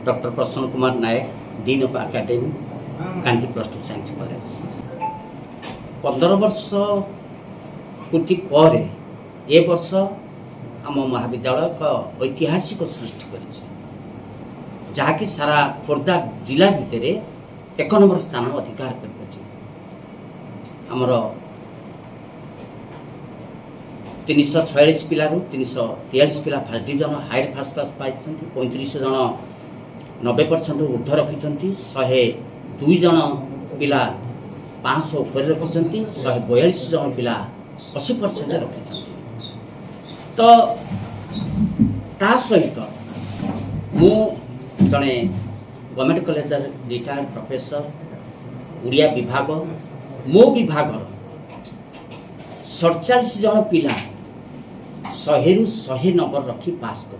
Doctor Prasanna Kumar Nayak, dean of academy, Gandhi +2 science college. 15 वर्ष पूर्ति पर ए वर्ष आम महाविद्यालय का ऐतिहासिक सृष्टि कर जहाँकि सारा खोर्धा जिला भितर 1 नंबर स्थान अधिकार कर आमर 346 पिलारू 343 पिला first division higher first class पाई 35 जन 90% ऊर्ध रखिंट 102 जन पिला 500 उपर रखिंट 142 जन पिला 80% रखिंट। तो ता सहित मु जड़े government college retired professor Odia विभाग मो विभाग 47 जन पिला 100 रु 100 नंबर रखी पास कर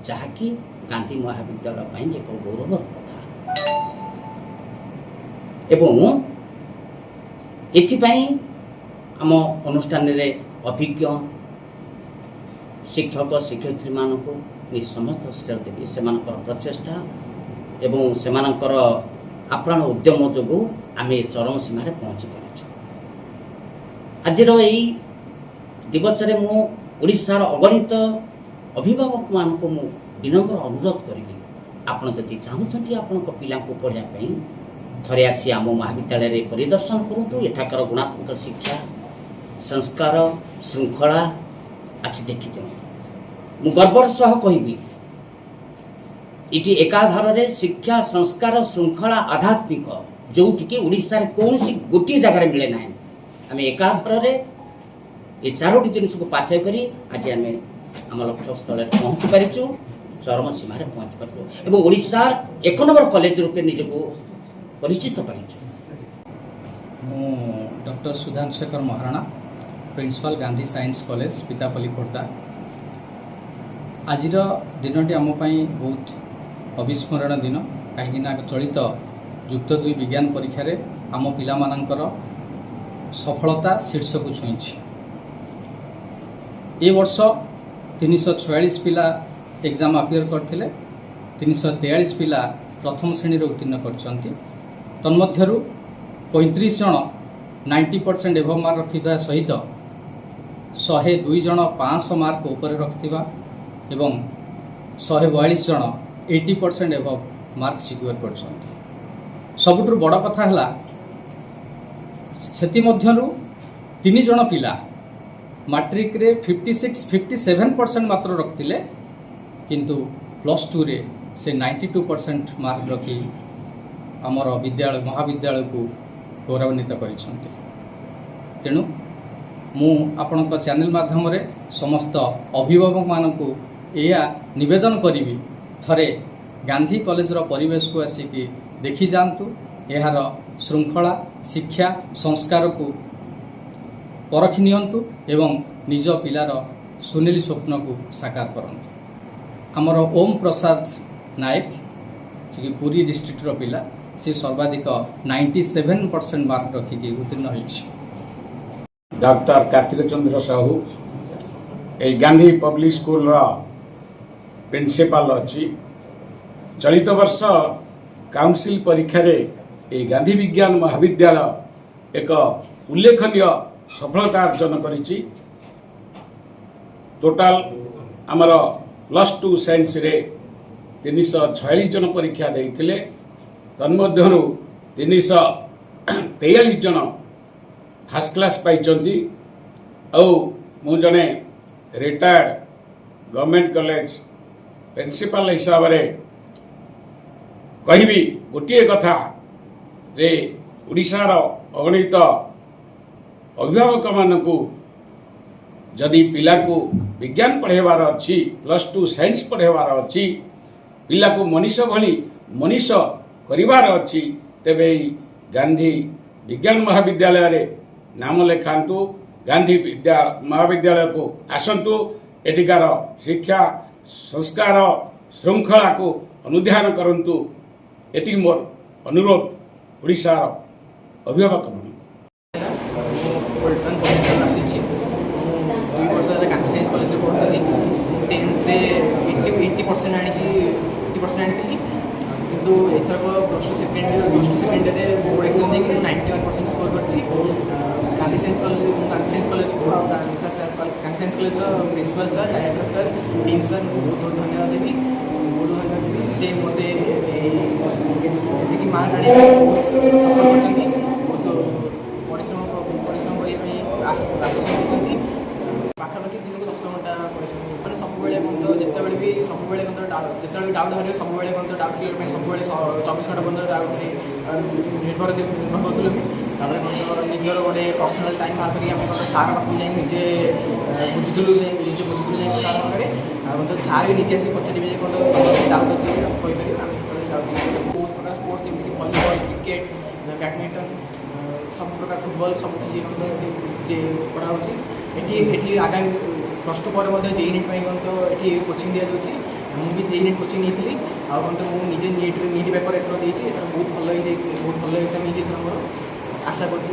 जहाँकि गांधी महाविद्यालय एक गौरव कथा एवं एथिपाई आम अनुष्ठान रे अभिज्ञ शिक्षक शिक्षयित्री मानक समस्त श्रेय देवी से प्रचेषा एवं से आप्राण उद्यम जो आम चरम सीमार पहुँची पार। आज यही दिवस रे मु ओडिशार अगणित अभिभावक मानक मु विनम्र अनुरोध करी आपण जदि चाहूँगी आपण पिला पढ़ाई थरे आसी आम महाविद्यालय परिदर्शन करूँ एठाकर गुणात्मक शिक्षा संस्कार श्रृंखला आज देखी दिखाँ मु गर्वर सह कहबी इटी एकाधार रे शिक्षा संस्कार श्रृंखला आध्यात्मिक जोटिके ओडिशा रे कौन गोटे जगार मिले ना आम एकाधार रे ये 4टी जिनिस को पाथ्य करी आज आम आम लक्ष्य स्थल पहुँची पारिचु चरम सीमार पहुँची पार और ओडिशार 1 नंबर कॉलेज रूपे निजको परिचित पाइछु। Doctor Sudhanshu Shekhar Maharana principal Gandhi science college Pitapalli Khordha. आज दिन आम बहुत अविस्मरण दिन कहीं चलित युक्त 2 विज्ञान परीक्षा रे आम पिला मानकर सफलता शीर्ष को छुई। ए वर्ष 346 पिला एग्जाम अपियर करथिले 343 पिला प्रथम श्रेणी उत्तीर्ण करछंती तन्मध्यरु 35 जन 90% एभव मार्क रखिबा सहित 102 जन 500 मार्क ऊपर रखिथिबा एवं 142 जन 80% एभव मार्क सिक्योर करछंती। सबुठु बड़ कथा हला सेति मध्यरु 3 जन पिला मैट्रिक रे 56-57% मात्र रखिले किंतु +2 रे से 92% मार्क रखी आमर विद्यालय महाविद्यालय को गौरवान्वित करिसंती। तेणु मु आपणक चैनल माध्यम रे समस्त अभिभावक मानकु एया निवेदन करिवि थरे गांधी कॉलेज रो परिवेश को आसिकी देखि जांतु एहार श्रृंखला शिक्षा संस्कार को परखि नियंतु एवं निज पिलार सुनील स्वप्न को साकार करंतु। आमर ओम प्रसाद नायक जी पुरी डिस्ट्रिक्ट रो पिला से सर्वाधिक 97% मार्क रखिकी उत्तीर्ण होइछि। डॉक्टर कार्तिक चंद्र साहू ए गांधी पब्लिक स्कूल रो प्रिंसिपल अच्छी चलित वर्ष काउंसिल परीक्षा रे ए गांधी विज्ञान महाविद्यालय एक उल्लेखनीय सफलता अर्जन करिछि। टोटाल आमर +2 साइंस रे 346 जन परीक्षा देइथिले तन्मध्यरु 343 जन फर्स्ट क्लास पाइचंती और मु जने रिटायर्ड गवर्नमेंट कॉलेज प्रिंसिपल हिसाब रे कहबी गोटे कथा जे ओडिशार अगणित अभिभावक मानकु जदि पिला को विज्ञान पढ़ेबार अच्छी +2 साइंस पढ़ेबार अच्छी पिला को मनीष भली मनीष करिवार अच्छी तेबे गांधी विज्ञान महाविद्यालय रे नाम लेखांतु गांधी महाविद्यालय को आसंतु एटिकार शिक्षा संस्कार श्रृंखला को अनुध्यान करंतु एति मोर अनुरोध ओडिशार अभिभावक मान। टेन्थ 80% आनी 80% आनी କିନ୍ତୁ ଏଥରକ ପ୍ଲସ୍ ଟୁ ସେକେଣ୍ଡ ଇୟର୍ରେ ବୋର୍ଡ଼ ଏକ୍ଜାମ୍ ଦେଇକି ମୁଁ 91% ସ୍କୋର୍ କରିଛି। Gandhi science college Gandhi science କଲେଜର principal sir, director sir, dean ସାର୍ଙ୍କୁ ବହୁତ ବହୁତ ଧନ୍ୟବାଦ ଦେବି। ଯେ ମୋତେ ଯେତିକି ମାର୍କ ଆଣିବା ସଫଳ କରିଛନ୍ତି, ବହୁତ ପରିଶ୍ରମ କରିବା ପାଇଁ ଆଶ୍ୱାସନା ଦେଇଛନ୍ତି। ପାଖାପାଖି ଦିନକୁ 10 ଘଣ୍ଟା ପରିଶ୍ରମ ମାନେ ସବୁବେଳେ ପର୍ଯ୍ୟନ୍ତ ଯେତେବେଳେ ବି ଯେତେବେଳେ ଡାଉଟ୍ ବାହାରିବ ସବୁବେଳେ ପର୍ଯ୍ୟନ୍ତ ଡାଉଟ୍ କ୍ଲିୟର ପାଇଁ ସବୁବେଳେ 24 ଘଣ୍ଟା ପର୍ଯ୍ୟନ୍ତ ଡାଉଟ୍ରେ ନିର୍ଭର କରୁଥିଲୁ। ତାପରେ ନିଜର ଗୋଟେ ପର୍ସନାଲ୍ ଟାଇମ୍ ବାହାର କରିକି ଆମେ ସାର୍ ପାଖକୁ ଯାଇ ନିଜେ ବୁଝୁଥିଲୁ ଯାଇକି ସାର୍ ପାଖରେ। ଆଉ ସାର୍ ବି ନିଜେ ଆସିକି ପଚାରିବେ ଯେ କ'ଣ ଡାଉଟ୍ ଅଛି କହିପାରିବେ। ଆମେ ସେତେବେଳେ ଡାଉଟ୍ ବହୁତ ପ୍ରକାର ସ୍ପୋର୍ଟସ୍ ଯେମିତିକି ଭଲିବଲ୍, କ୍ରିକେଟ୍, ବ୍ୟାଡ଼ମିଣ୍ଟନ୍, ସବୁ ପ୍ରକାର ଫୁଟବଲ୍ ସବୁ କିଛି ଯେ ପଢ଼ା ହେଉଛି। ଏଠି ଆଗାମୀ ପ୍ଲସ୍ ଟୁ ପରେ ମଧ୍ୟ JEE NEET ପାଇଁ ମଧ୍ୟ ଏଠି କୋଚିଂ ଦିଆଯାଉଛି। ମୁଁ ବି JEE NEET କୋଚିଂ ନେଇଥିଲି। ଆଉ ମୁଁ ନିଜେ NEET ପେପର୍ ଏଥର ଦେଇଛି। ଏଥର ବହୁତ ଭଲ ଏକ୍ଜାମ୍ ହେଇଛି ଏଥର ମୋର। ଆଶା କରୁଛି